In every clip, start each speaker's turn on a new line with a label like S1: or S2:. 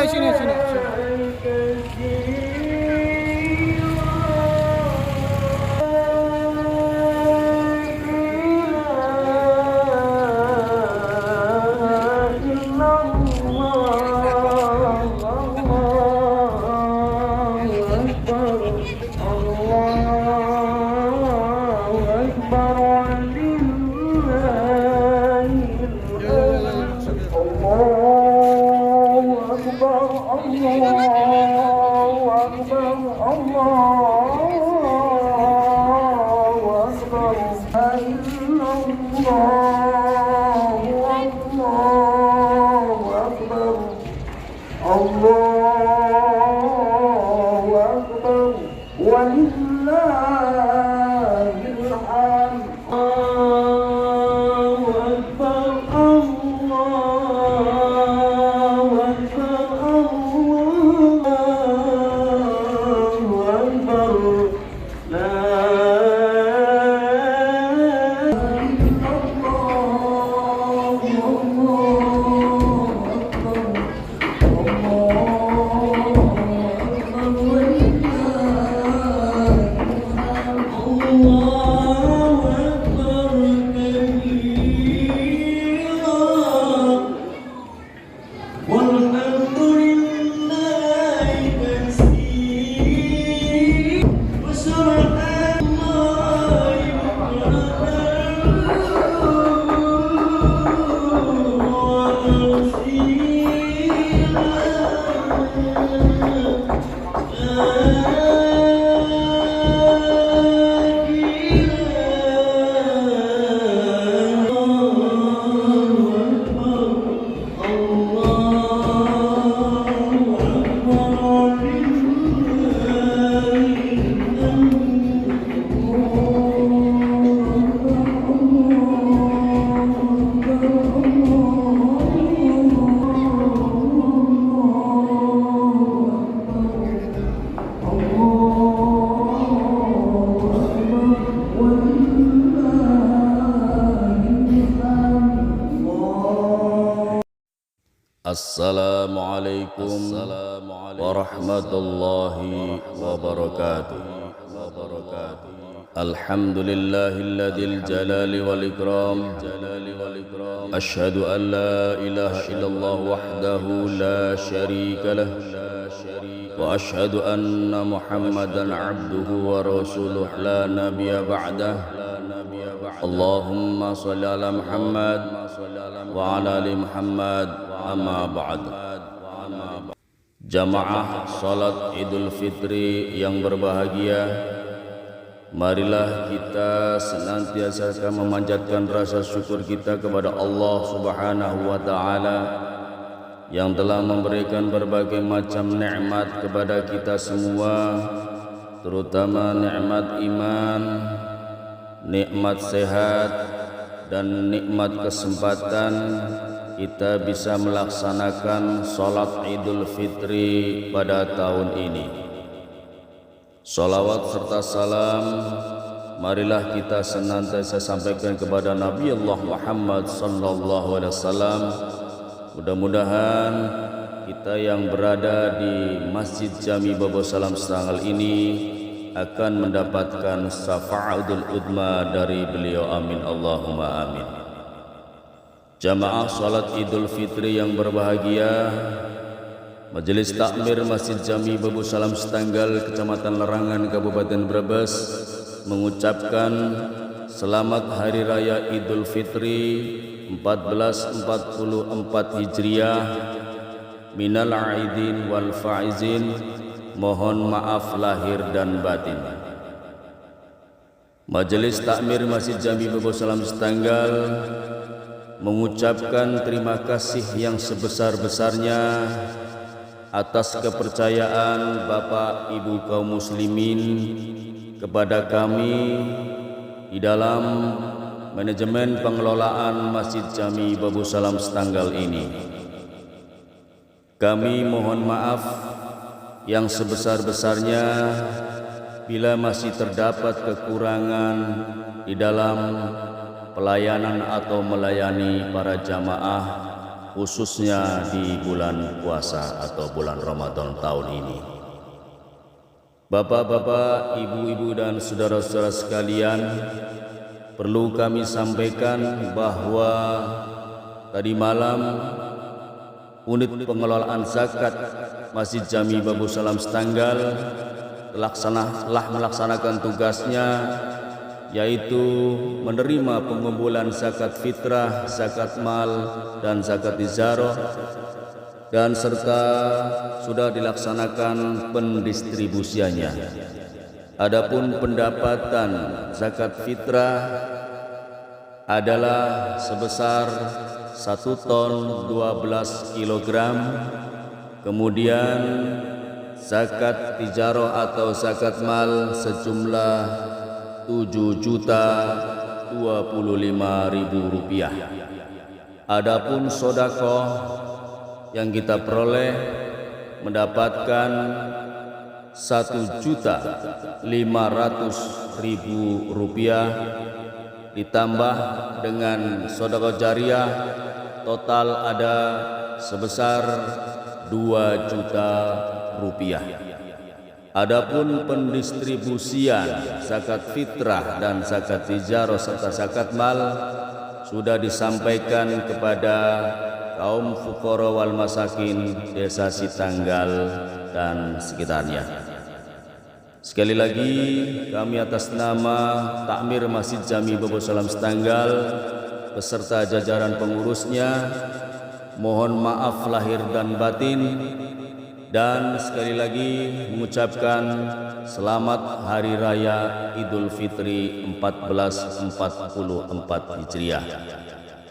S1: sini.
S2: Assalamualaikum warahmatullahi wabarakatuh. Alhamdulillahilladzi jalali wal ikram. Asyhadu an la ilaha illallah wahdahu la syarika lah. Wa asyhadu anna Muhammadan abduhu wa rasuluh la nabiyya ba'dah. Allahumma shalli ala Muhammad wa ala ali Muhammad. Amma ba'd. Jamaah salat Idul Fitri yang berbahagia, marilah kita senantiasa memanjatkan rasa syukur kita kepada Allah Subhanahu wa taala yang telah memberikan berbagai macam nikmat kepada kita semua, terutama nikmat iman, nikmat sehat, dan nikmat kesempatan kita bisa melaksanakan salat Idul Fitri pada tahun ini. Salawat serta salam marilah kita senantiasa sampaikan kepada Nabi Allah Muhammad sallallahu alaihi wasallam. Mudah-mudahan kita yang berada di Masjid Jami Babo Salam Setanggal ini akan mendapatkan syafa'atul udma dari beliau. Amin Allahumma amin. Jamaah salat Idul Fitri yang berbahagia, Majelis Takmir Masjid Jami Babo Salam Setanggal, Kecamatan Larangan, Kabupaten Brebes mengucapkan selamat Hari Raya Idul Fitri 1444 Hijriah. Minal aidin wal faizin, mohon maaf lahir dan batin. Majelis Takmir Masjid Jami Babo Salam Setanggal mengucapkan terima kasih yang sebesar-besarnya atas kepercayaan Bapak Ibu kaum muslimin kepada kami di dalam manajemen pengelolaan Masjid Jami Babo Salam Setanggal ini. Kami mohon maaf yang sebesar-besarnya bila masih terdapat kekurangan di dalam pelayanan atau melayani para jamaah khususnya di bulan puasa atau bulan Ramadan tahun ini. Bapak-bapak, ibu-ibu dan saudara-saudara sekalian, perlu kami sampaikan bahwa tadi malam unit pengelolaan zakat Masjid Jami Babu Salam Setanggal telah melaksanakan tugasnya, yaitu menerima pengumpulan zakat fitrah, zakat mal dan zakat izaroh, dan serta sudah dilaksanakan pendistribusiannya. Adapun pendapatan zakat fitrah adalah sebesar 1 ton 12 kg. Kemudian zakat tijaroh atau zakat mal sejumlah 7.025.000 rupiah. Adapun sodakoh yang kita peroleh mendapatkan 1.500.000 rupiah, ditambah dengan sodakoh jariah, total ada sebesar 2 juta rupiah. Adapun pendistribusian zakat fitrah dan zakat tijaroh serta zakat mal sudah disampaikan kepada kaum fuqara wal masakin Desa Sitanggal dan sekitarnya. Sekali lagi kami atas nama Takmir Masjid Jami Babu Salam Setanggal beserta jajaran pengurusnya mohon maaf lahir dan batin, dan sekali lagi mengucapkan selamat Hari Raya Idul Fitri 1444 Hijriah.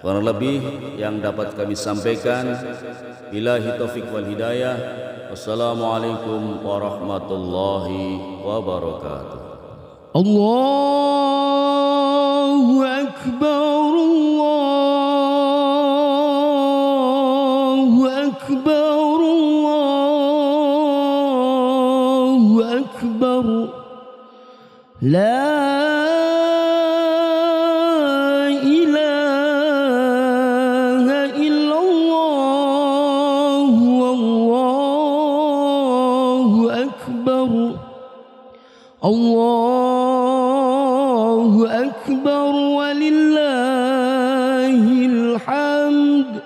S2: Kurang lebih yang dapat kami sampaikan, billahi taufik wal hidayah. Wassalamualaikum warahmatullahi wabarakatuh.
S1: Allahu Akbar, Allahu Akbar, Allahu Akbar. La Allahu Akbar walillahil hamd.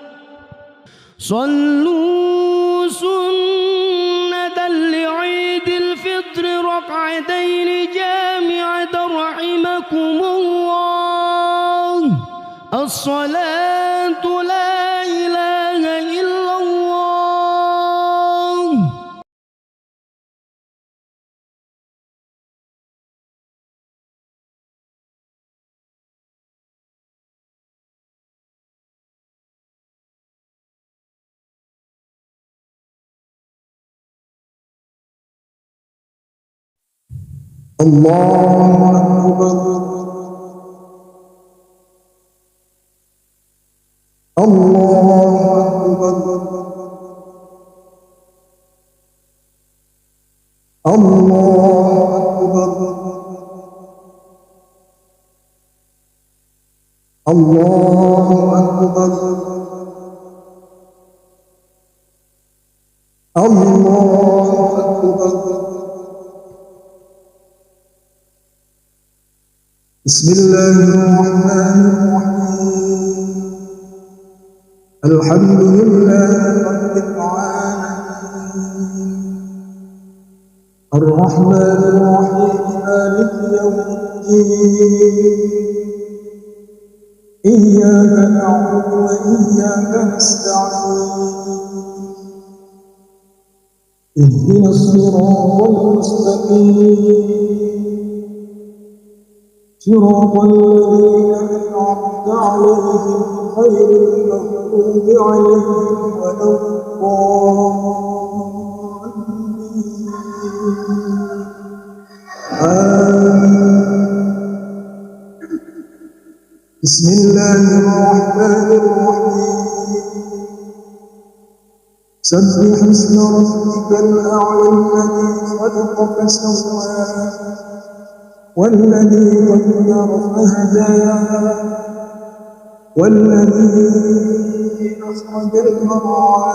S1: Sallu sunnatan li'idil fitri rak'ataini jami'atan rahimakumullah. As-salatu la ilaha illallah.
S3: Allahu Akbar, Allahu Akbar, Allahu Akbar, Allahu Akbar. Bismillahirrahmanirrahim. Alhamdulillahi rabbil alamin. Ar-Rahmanir Rahim, Maliki yawmiddin. Iyyaka na'budu wa iyyaka nasta'in. Ihdinas siratal mustaqim. صراط الذين أنعمت عليهم غير المغضوب عليهم ولا الضالين. بسم الله الرحمن الرحيم. سبح اسم ربك الأعلى الذي خلق فسوى والذي قدر فهدى والذي الذي أخرج المرعى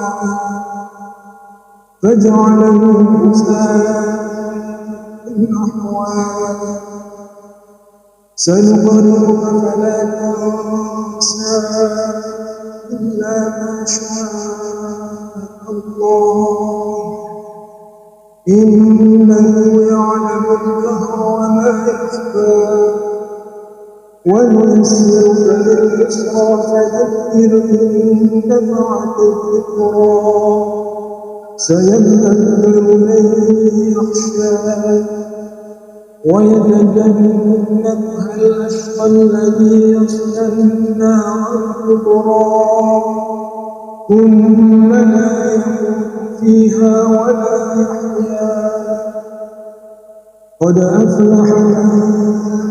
S3: فجعله غثاء أحوى سنقرئك فلا تنسى إلا ما شاء الله إنه يعلم الجهر وما يخفى ونيسرك لليسرى فذكر إن نفعت الذكرى سيذكر من يخشى ويتجنبها الأشقى الذي يصلى النار الكبرى ثم لا يموت فيها ولا يحيا قد أفلح من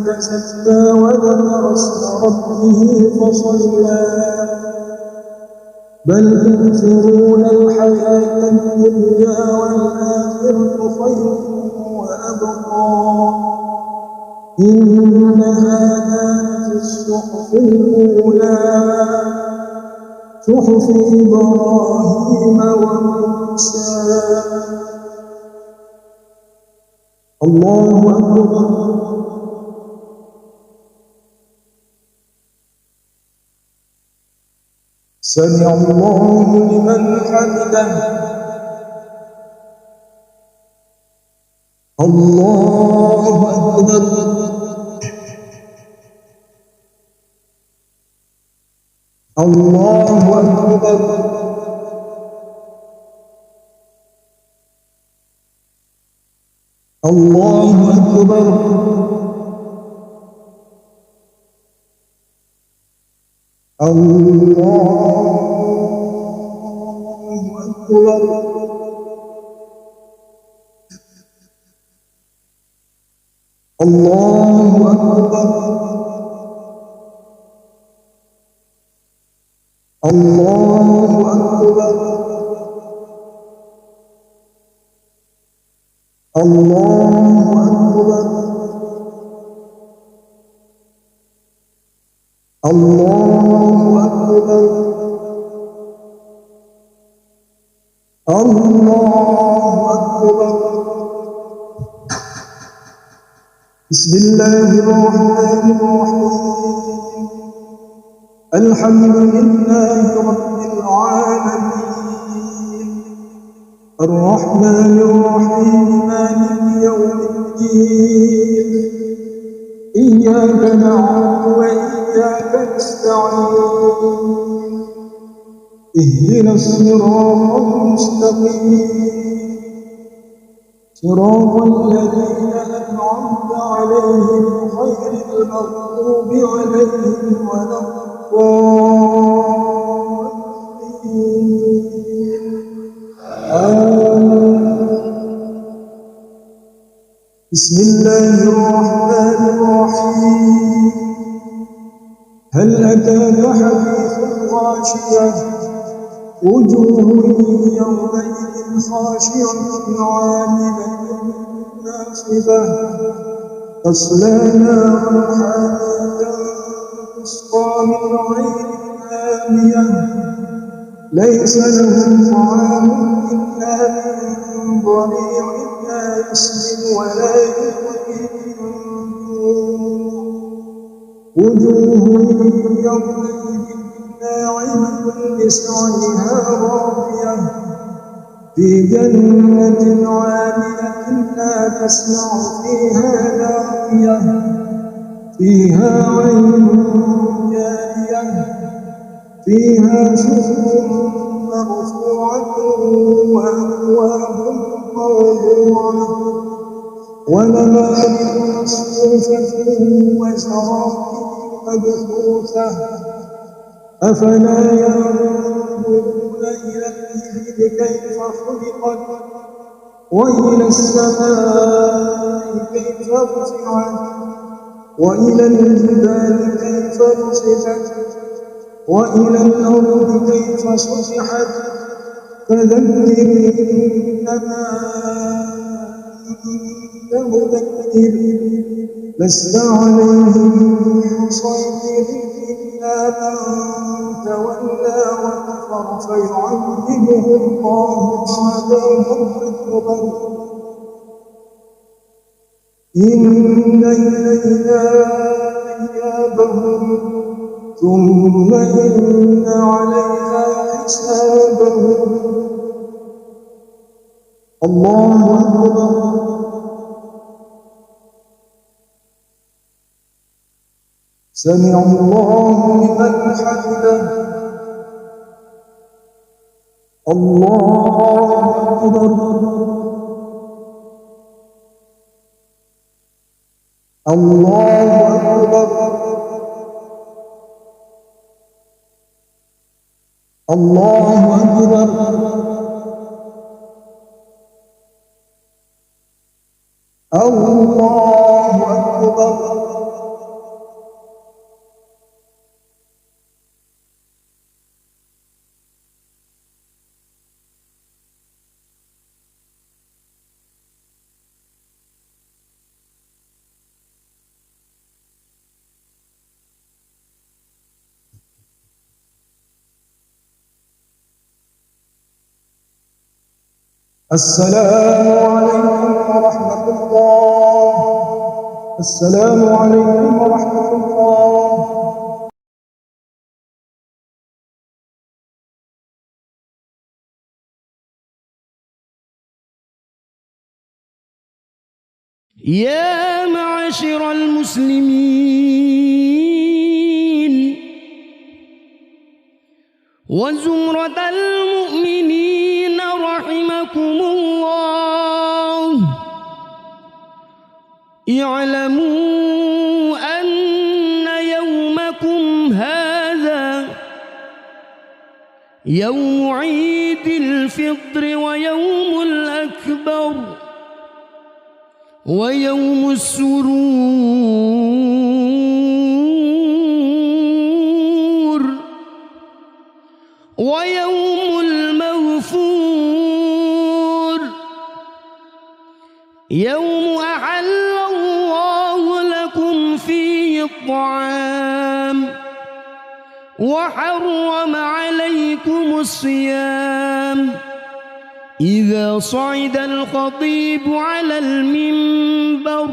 S3: تزكى وذكر اسم ربه فصلى بل تؤثرون الحياة الدنيا والآخرة خير وأبقى إن هذا في الصحف الأولى صحف إبراهيم وموسى الله أكبر سمع الله لمن حمده الله أكبر الله أكبر الله أكبر الله أكبر الله أكبر الله أكبر الله أكبر الله أكبر الله أكبر بسم الله الرحمن الرحيم الحمد لله رب العالمين الرحمن الرحيم مالك يوم الدين إياك نعبد وإياك نستعين اهدنا الصراط المستقيم صراط الذين أنعمت عليهم غير المغضوب عليهم ولا الضالين بسم الله الرحمن الرحيم هل أتاك حديث الغاشية وجوه يومئذ خاشعة عاملة ناصبة تصلى نارا حامية تسقى من عين آنية ليس لهم طعام إلا من ضريع لا يسمن ولا يغني من جوع وجوه يومئذ ناعمة لسعيها راضية في جنة عالية لا تسمع فيها لاغية فيها عين جارية فيها سرر مرفوعة وأكواب موضوعة ونمارق مصفوفة وزرابي مبثوثة أفلا ينظرون إلى الإبل كيف خلقت وإلى السماء كيف رفعت وإلى الجبال كيف نصبت وإلى الأرض كيف سطحت فذكر إنما أنت مذكر لست عليهم بمسيطر إلا من تولى وكفر فيعذبه الله العذاب الأكبر إن إلينا إيابهم ثم إن علينا حسابهم الله أكبر سمع الله لمن حمده الله أكبر الله أكبر الله أكبر الله أكبر السلام عليكم ورحمة الله السلام عليكم ورحمة الله
S1: يا معشر المسلمين وزمرة المؤمنين رحمكم الله اعلموا أن يومكم هذا يوم عيد الفطر ويوم الأكبر ويوم السرور ويوم المغفور يوم أحل الله لكم فيه الطعام وحرم عليكم الصيام إذا صعد الخطيب على المنبر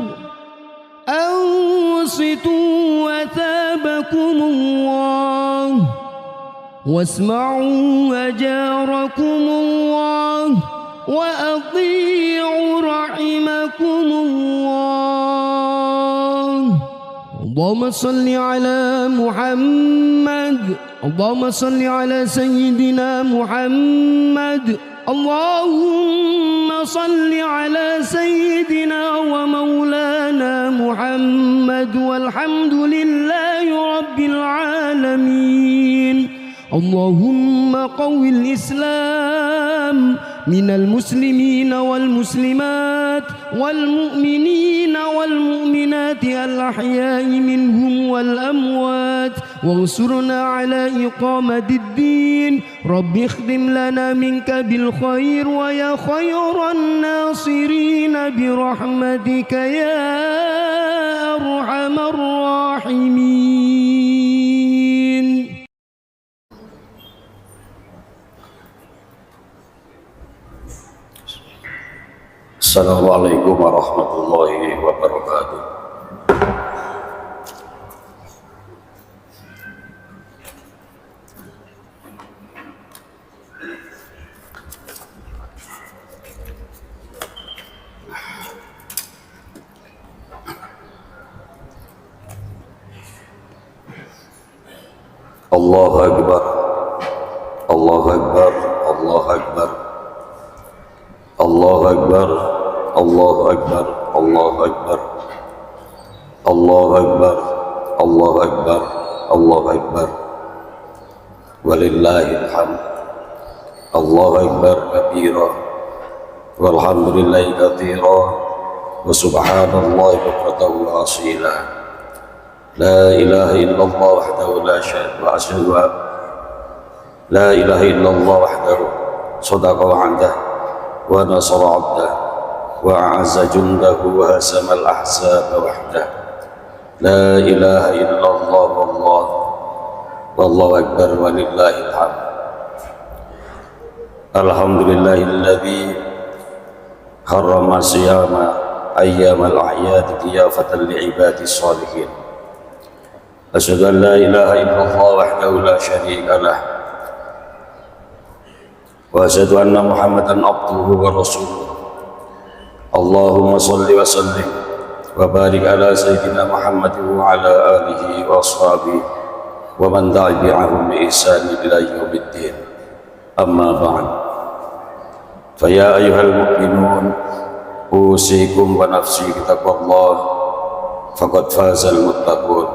S1: أنصتوا وثابكم الله واسمعوا أجاركم الله وأطيعوا رحمكم الله اللهم صل على محمد اللهم صل على سيدنا محمد اللهم صل على سيدنا ومولانا محمد والحمد لله رب العالمين اللهم قو الإسلام من المسلمين والمسلمات والمؤمنين والمؤمنات الأحياء منهم والأموات وانصرنا على إقامة الدين رب اخدم لنا منك بالخير ويا خير الناصرين برحمتك يا أرحم الراحمين.
S2: Assalamualaikum warahmatullahi wabarakatuh. Allahu Akbar, Allahu Akbar, Allahu Akbar, Allahu Akbar, Allahu Akbar, Allahu Akbar, Allahu Akbar, Allahu Akbar, Allahu Akbar, walillahil hamd. Allahu Akbar kabira walhamdulillahi katsira wa subhanallahi bukratan wa asila. La ilaha illallah wahdahu la syarika lahu wa asyhadu an la ilaha illallah wahdahu sadaqa wa'dah wa nasara 'abdah wa a'azza jundahu wa hazama al-ahzaba wahdah. La ilaha illallah wallah wallahu akbar walillahil hamd. Alhamdulillahilladzi harrama siyama ayyamal a'yad diyafatan li'ibadis salihin. Asyhadu an la ilaha illallah wahdahu la syarika lah wa asyhadu anna Muhammadan abduhu wa rasuluh. Allahumma shalli wa sallim wa barik ala sayyidina Muhammadin wa ala alihi wa ashabihi wa man tabi'ahum bi ihsan ila yaumiddin. Amma ba'd. Fa ya ayyuhal mu'minun usikum wa nafsi bitaqwallah faqad fazal muttaqun.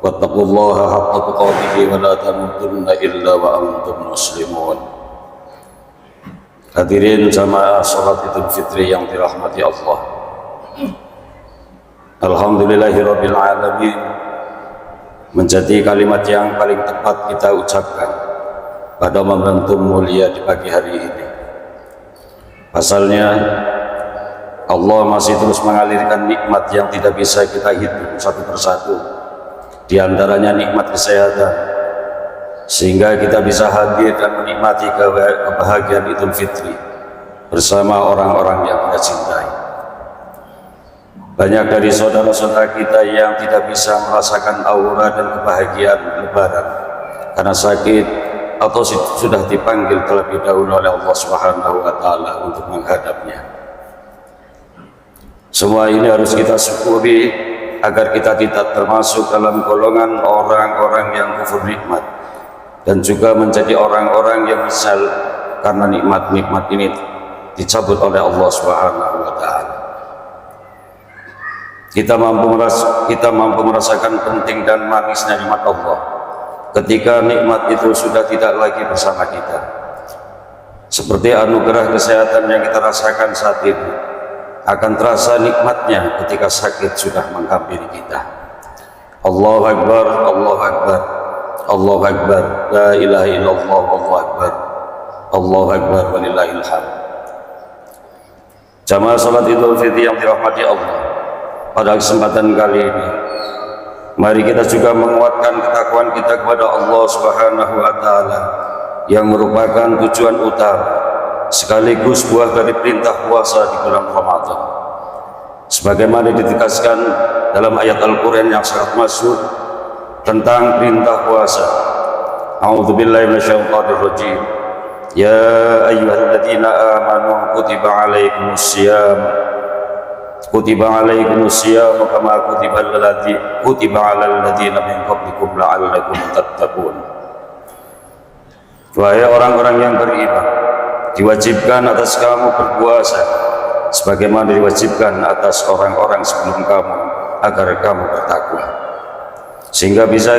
S2: Wattaqullaha haqqa tuqatih wa la tamutunna illa wa antum muslimun. Hadirin jamaah salat Idul Fitri yang dirahmati Allah. Alhamdulillahirabbil alamin menjadi kalimat yang paling tepat kita ucapkan pada momentum mulia di pagi hari ini. Pasalnya Allah masih terus mengalirkan nikmat yang tidak bisa kita hitung satu persatu. Di antaranya nikmat kesehatan, sehingga kita bisa hadir dan menikmati kebahagiaan Idul Fitri bersama orang-orang yang kita cintai. Banyak dari saudara-saudara kita yang tidak bisa merasakan aura dan kebahagiaan Lebaran karena sakit atau sudah dipanggil terlebih dahulu oleh Allah Subhanahu wa Ta'ala untuk menghadapnya. Semua ini harus kita syukuri agar kita tidak termasuk dalam golongan orang-orang yang kufur nikmat dan juga menjadi orang-orang yang misal karena nikmat-nikmat ini dicabut oleh Allah Subhanahu wa Ta'ala. Kita mampu merasakan penting dan manisnya nikmat Allah ketika nikmat itu sudah tidak lagi bersama kita, seperti anugerah kesehatan yang kita rasakan saat ini akan terasa nikmatnya ketika sakit sudah menghampiri kita. Allahu Akbar, Allahu Akbar, Allahu Akbar, la ilaha illallah, Allahu Akbar, Allahu Akbar, walillahil hamd. Jamaah salat Idul Fitri yang dirahmati Allah, pada kesempatan kali ini mari kita juga menguatkan ketakwaan kita kepada Allah Subhanahu wa Ta'ala yang merupakan tujuan utama sekaligus buah dari perintah puasa di bulan Ramadan, sebagaimana ditegaskan dalam ayat Al-Quran yang sangat masyhur tentang perintah puasa. A'udzubillahi minasyaitonir rajim. Ya ayyuhalladzina amanu kutiba alaikumus syiyam kama kutiba alal ladzina min qablikum la'allakum tattaqun. Wahai orang-orang yang beriman, diwajibkan atas kamu berpuasa sebagaimana diwajibkan atas orang-orang sebelum kamu agar kamu bertakwa. Sehingga bisa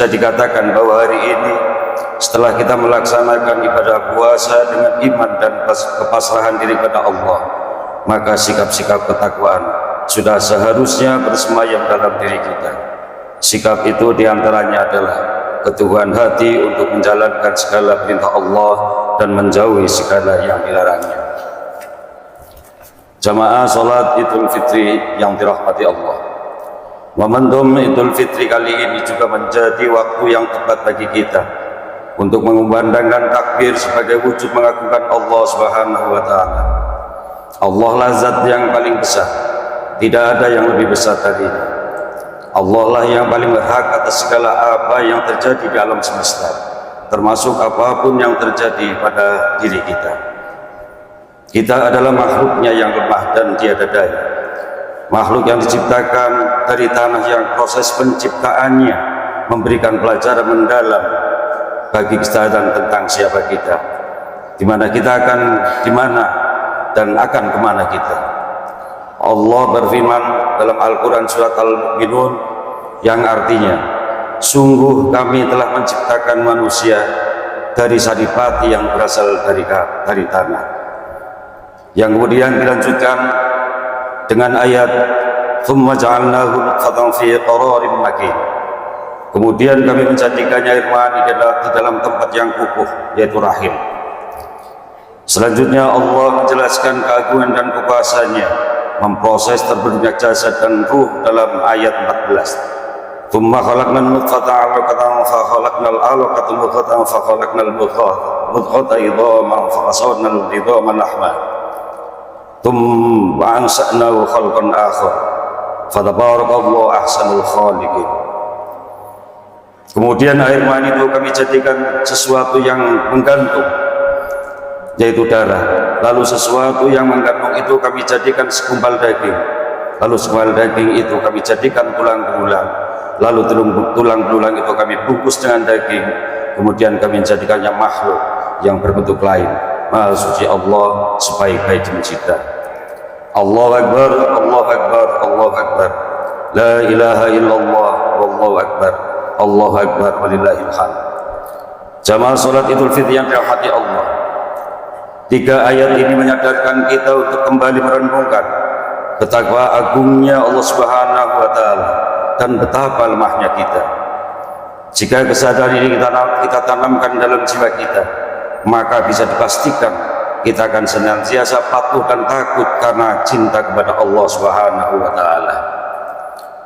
S2: dikatakan bahwa hari ini setelah kita melaksanakan ibadah puasa dengan iman dan kepasrahan diri pada Allah, maka sikap-sikap ketakwaan sudah seharusnya bersemayam dalam diri kita. Sikap itu diantaranya adalah keteguhan hati untuk menjalankan segala perintah Allah dan menjauhi segala yang dilarangnya. Jamaah salat Idul Fitri yang dirahmati Allah, momentum Idul Fitri kali ini juga menjadi waktu yang tepat bagi kita untuk mengumandangkan takbir sebagai wujud mengagungkan Allah Subhanahu wa Ta'ala. Allah lah zat yang paling besar, tidak ada yang lebih besar darinya. Allah lah yang paling berhak atas segala apa yang terjadi di alam semesta, termasuk apapun yang terjadi pada diri kita. Kita adalah makhluknya yang lemah dan tiada daya, makhluk yang diciptakan dari tanah yang proses penciptaannya memberikan pelajaran mendalam bagi kita dan tentang siapa kita, di mana kita akan di mana dan akan kemana kita. Allah berfirman dalam Al-Quran surat Al-Mu'minun yang artinya, sungguh kami telah menciptakan manusia dari saripati yang berasal dari tanah. Yang kemudian dilanjutkan dengan ayat thumma ja'alnahu nutfatan fi qararin makin. Kemudian kami menjadikannya air mani di dalam tempat yang kukuh, yaitu rahim. Selanjutnya Allah menjelaskan keagungan dan kekuasaannya memproses terbentuknya jasad dan ruh dalam ayat 14.
S4: Thumma khalaqnal nutfata 'alaqatan fa khalaqnal 'alaqata mudghatan fa khalaqnal mudghata idhaman fa qasawnal idhama lahma thumma ansa'nahu khalqan akhar fa tabarakallahu ahsanul khaliqin. Kemudian air mani itu kami jadikan sesuatu yang menggantung, yaitu darah. Lalu sesuatu yang menggantung itu kami jadikan segumpal daging. Lalu segumpal daging itu kami jadikan tulang belulang. Lalu tulang belulang itu kami bungkus dengan daging. Kemudian kami menjadikannya makhluk yang berbentuk lain. Maha suci Allah sebaik-baik pencipta. Allahu Akbar, Allahu Akbar, Allahu Akbar. La ilaha illallah, wallahu akbar. Allahu Akbar walillahil hamd. Jamaah salat Idul Fitri yang dirahmati Allah. 3 ayat ini menyadarkan kita untuk kembali merenungkan betapa agungnya Allah Subhanahu wa taala dan betapa lemahnya kita. Jika kesadaran ini kita tanamkan dalam jiwa kita, maka bisa dipastikan kita akan senantiasa patuh dan takut karena cinta kepada Allah Subhanahu wa taala.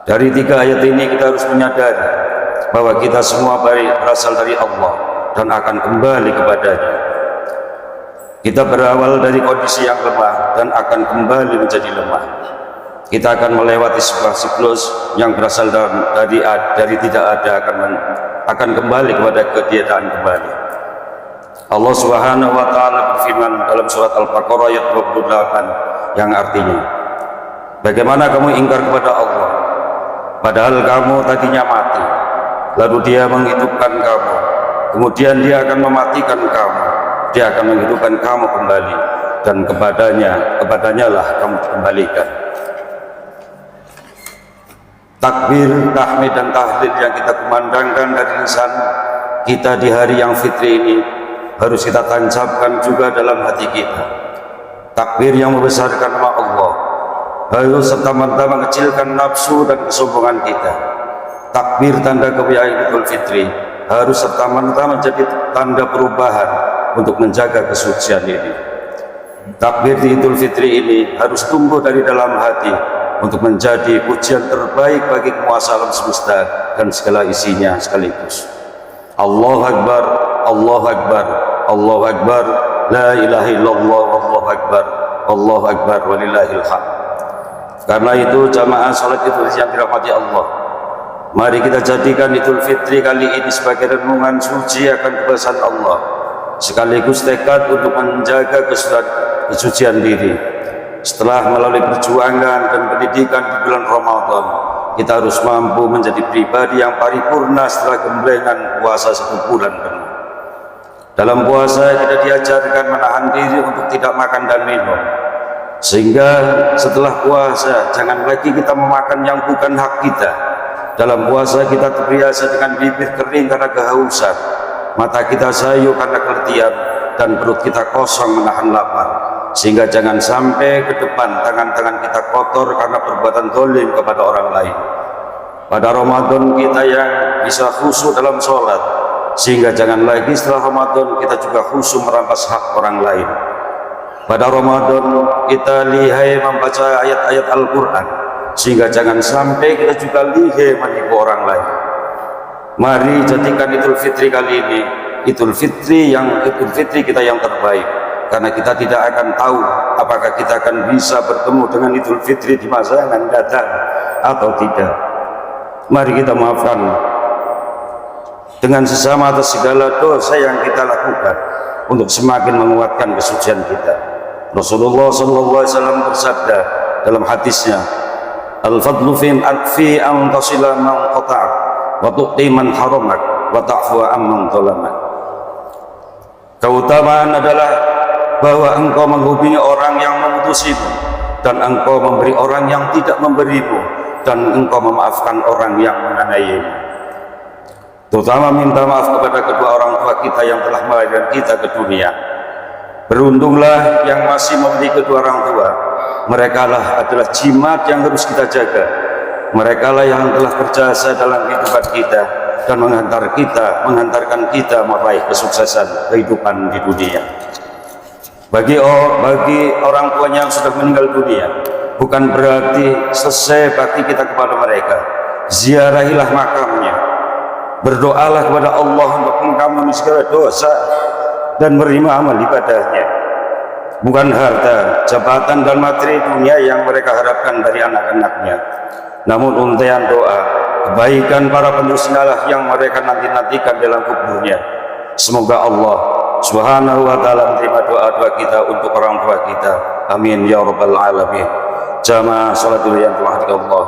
S4: Dari 3 ayat ini kita harus menyadari bahwa kita semua berasal dari Allah dan akan kembali kepadanya. Kita berawal dari kondisi yang lemah dan akan kembali menjadi lemah. Kita akan melewati sebuah siklus yang berasal dari tidak ada akan kembali kepada ketiadaan kembali. Allah Subhanahu wa taala berfirman dalam surat Al-Baqarah ayat 28 yang artinya, bagaimana kamu ingkar kepada Allah padahal kamu tadinya mati, lalu Dia menghidupkan kamu, kemudian Dia akan mematikan kamu, Dia akan menghidupkan kamu kembali, dan kepadanya lah kamu dikembalikan. Takbir, tahmid dan tahlil yang kita kumandangkan dari lisan kita di hari yang fitri ini harus kita tancapkan juga dalam hati kita. Takbir yang membesarkan nama Allah harus serta-merta mengecilkan nafsu dan kesombongan kita. Takbir tanda kemuliaan Idul Fitri harus serta-merta menjadi tanda perubahan untuk menjaga kesucian ini. Takbir di Idul Fitri ini harus tumbuh dari dalam hati untuk menjadi pujian terbaik bagi penguasa alam semesta dan segala isinya sekaligus. Allahu Akbar, Allahu Akbar, Allahu Akbar, la ilaha illallah, Allahu Akbar, Allahu Akbar walillahil hamd. Karena itu jamaah salat Idul Fitri yang dirahmati Allah, mari kita jadikan Idul Fitri kali ini sebagai renungan suci akan kebesaran Allah, sekaligus tekad untuk menjaga kesucian diri. Setelah melalui perjuangan dan pendidikan di bulan Ramadan, kita harus mampu menjadi pribadi yang paripurna setelah gemblengan puasa 1 bulan penuh. Dalam puasa kita diajarkan menahan diri untuk tidak makan dan minum, sehingga setelah puasa jangan lagi kita memakan yang bukan hak kita. Dalam puasa kita terbiasa dengan bibir kering karena kehausan, mata kita sayu karena keletihan, dan perut kita kosong menahan lapar. Sehingga jangan sampai ke depan tangan-tangan kita kotor karena perbuatan zalim kepada orang lain. Pada Ramadan kita yang bisa khusyuk dalam sholat, sehingga jangan lagi setelah Ramadan kita juga khusyuk merampas hak orang lain. Pada Ramadan kita lihai membaca ayat-ayat Al-Quran, sehingga jangan sampai kita juga lihai menipu orang lain. Mari jadikan Idul Fitri kali ini Idul Fitri kita yang terbaik. Karena kita tidak akan tahu apakah kita akan bisa bertemu dengan Idul Fitri di masa yang akan datang atau tidak. Mari kita maafkan dengan sesama atas segala dosa yang kita lakukan untuk semakin menguatkan kesucian kita. Rasulullah SAW bersabda dalam hadisnya, Al-fadlu fi an tasila man qata'ak wa tu'ti man haramak wa ta'fu amman zalamak. Keutamaan adalah bahwa engkau menghubungi orang yang memutusimu, dan engkau memberi orang yang tidak memberimu, dan engkau memaafkan orang yang menganiayaimu. Terutama minta maaf kepada kedua orang tua kita yang telah melahirkan kita ke dunia. Beruntunglah yang masih memiliki kedua orang tua. Mereka adalah jimat yang harus kita jaga. Mereka lah yang telah berjasa dalam kehidupan kita dan menghantarkan kita meraih kesuksesan kehidupan di dunia. Bagi orang tuanya yang sudah meninggal dunia, bukan berarti selesai bakti kita kepada mereka, ziarahilah makamnya, berdoalah kepada Allah untuk mengampuni segala dosa dan menerima amal ibadahnya. Bukan harta, jabatan dan materi dunia yang mereka harapkan dari anak-anaknya, namun untaian doa, kebaikan para penerusnya yang mereka nanti-nantikan dalam kuburnya. Semoga Allah Subhanahu wa ta'ala menerima doa-doa kita untuk orang tua kita. Amin ya rabbal alamin. Jamaah salat yang telah Allah,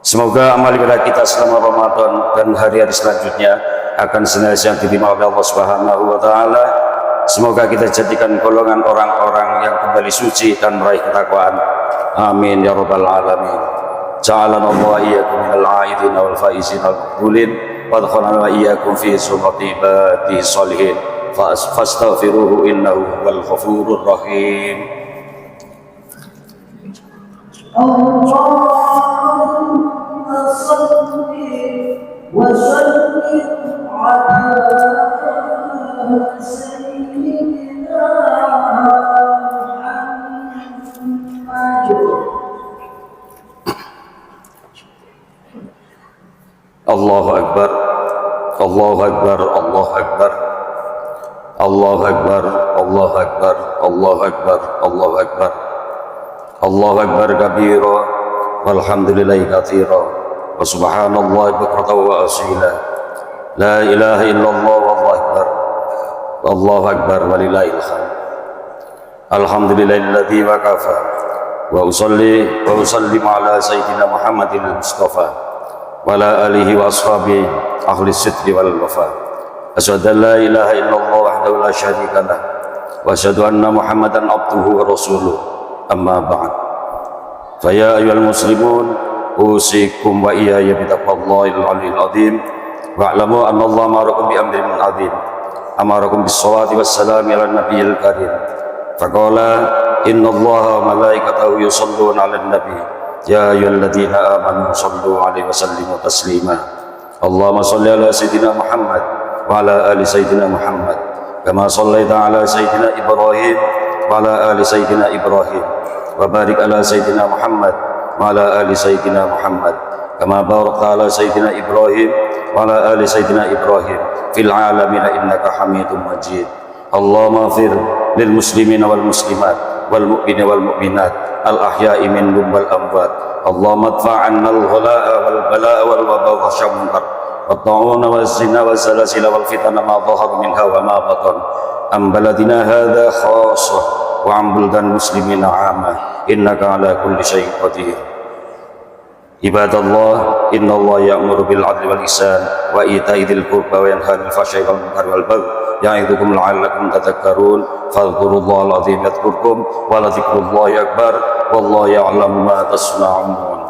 S4: semoga amal ibadah kita selama Ramadan dan hari-hari selanjutnya akan senantiasa diterima oleh Allah Subhanahu wa ta'ala. Semoga kita jadikan golongan orang-orang yang kembali suci dan meraih ketakwaan. Amin ya rabbal alamin. Ja'alana Allah wa iyyakum minal 'aidin wal faizin wal maqbulin wa adkhalana wa iyyakum fi zumrati ibadihi sholihin fastaghfiruhu innahu wal ghafurur rahim.
S3: Allahumma salli wa sallim ala sayyidina Muhammad.
S4: Allahu Akbar, Allahu Akbar, Allahu Akbar, Allahu Akbar, Allahu Akbar, Allahu Akbar, Allahu Akbar, Allahu Akbar kabira, walhamdulillahi katsira, wa subhanallahi bukratan wa asila, la ilaha illallah wallahu akbar, wallahu akbar walillahil hamd. Alhamdulillahilladzi wa kafa, wa usalli wa usallim ala sayyidina Muhammadil Mustafa wa ala alihi wa ashabihi ahli sidqi wal wafa. Asyhadu an la ilaha illallah wahdahu la syarika lah, wa asyhadu anna Muhammadan abduhu wa rasuluh. Amma ba'd. Fa ya ayyuhal muslimun, usikum wa iyaya bi taqwallahil aliyil azim. Wa'lamu anna Allah amarakum bi amrin azim. Amarakum bis salati was salami ala nabiyil karim. Faqala inna Allaha wa malaikatahu yusholluna 'alan nabi. Ya ayyuhalladzina amanu shallu 'alaihi wa sallimu taslima. Allahumma shalli ala sayyidina Muhammad wa ala ali sayyidina Muhammad kama shallaita ala sayyidina Ibrahim wa ala ali sayyidina Ibrahim wa barik ala sayyidina Muhammad wa ala ali sayyidina Muhammad kama barakta ala sayyidina Ibrahim wa ala ali sayyidina Ibrahim fil alamin innaka Hamidum Majid. Allahumma ighfir lil muslimina wal muslimat wal mu'minina wal mu'minat al ahya'i minhum wal amwat. Allahumma adfa' 'anna al ghalaa'a wal balaa'a wal wabaa wa syarra wat ta'una waz zina waz zalazila wal fitana ma dhahara minha wa ma batan am baladina hadha khassah wa am buldan muslimina 'amah innaka 'ala kulli syai'in qadir. Ibadallah, innallaha ya'muru bil 'adli wal ihsan wa ita'i dzil qurba wa yanha 'anil fahsya'i wal munkari wal baghi ya'idukum la'allakum tadhakkarun. Fadhkurullahal 'azim yadhkurkum wa la dzikrullahi akbar wallahu ya'lamu ma tasna'un.